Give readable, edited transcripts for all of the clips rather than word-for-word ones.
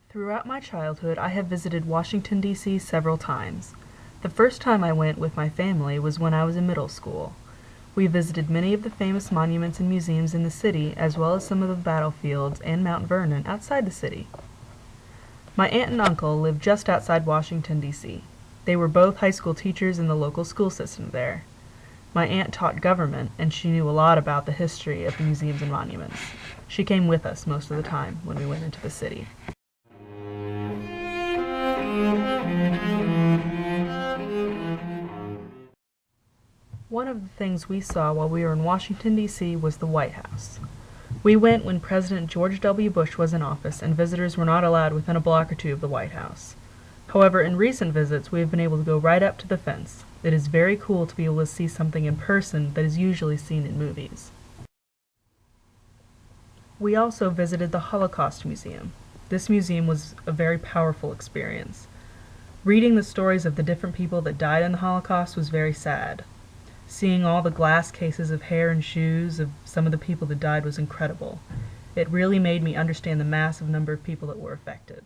Throughout my childhood, I have visited Washington, D.C. several times. The first time I went with my family was when I was in middle school. We visited many of the famous monuments and museums in the city, as well as some of the battlefields and Mount Vernon outside the city. My aunt and uncle lived just outside Washington, D.C. They were both high school teachers in the local school system there. My aunt taught government, and she knew a lot about the history of the museums and monuments. She came with us most of the time when we went into the city. One of the things we saw while we were in Washington, D.C. was the White House. We went when President George W. Bush was in office and visitors were not allowed within a block or two of the White House. However, in recent visits we have been able to go right up to the fence. It is very cool to be able to see something in person that is usually seen in movies. We also visited the Holocaust Museum. This museum was a very powerful experience. Reading the stories of the different people that died in the Holocaust was very sad. Seeing all the glass cases of hair and shoes of some of the people that died was incredible. It really made me understand the massive number of people that were affected.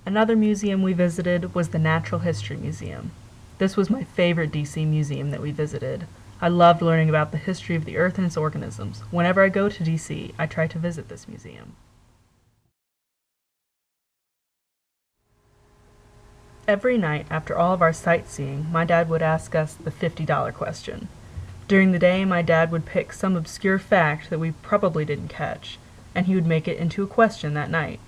Another museum we visited was the Natural History Museum. This was my favorite DC museum that we visited. I loved learning about the history of the Earth and its organisms. Whenever I go to DC, I try to visit this museum. Every night, after all of our sightseeing, my dad would ask us the $50 question. During the day, my dad would pick some obscure fact that we probably didn't catch, and he would make it into a question that night.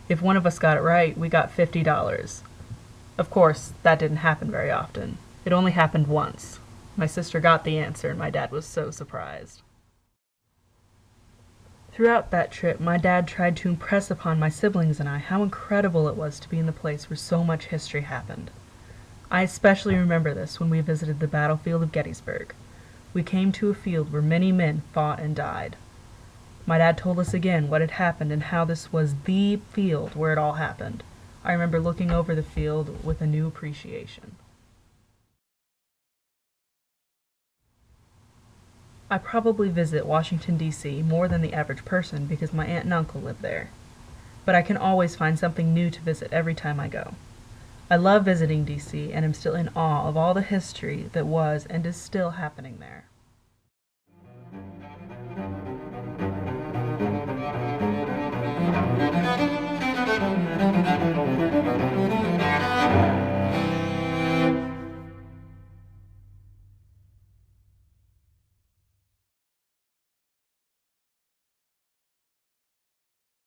If one of us got it right, we got $50. Of course, that didn't happen very often. It only happened once. My sister got the answer, and my dad was so surprised. Throughout that trip, my dad tried to impress upon my siblings and I how incredible it was to be in the place where so much history happened. I especially remember this when we visited the battlefield of Gettysburg. We came to a field where many men fought and died. My dad told us again what had happened and how this was the field where it all happened. I remember looking over the field with a new appreciation. I probably visit Washington, D.C. more than the average person because my aunt and uncle live there. But I can always find something new to visit every time I go. I love visiting D.C. and am still in awe of all the history that was and is still happening there.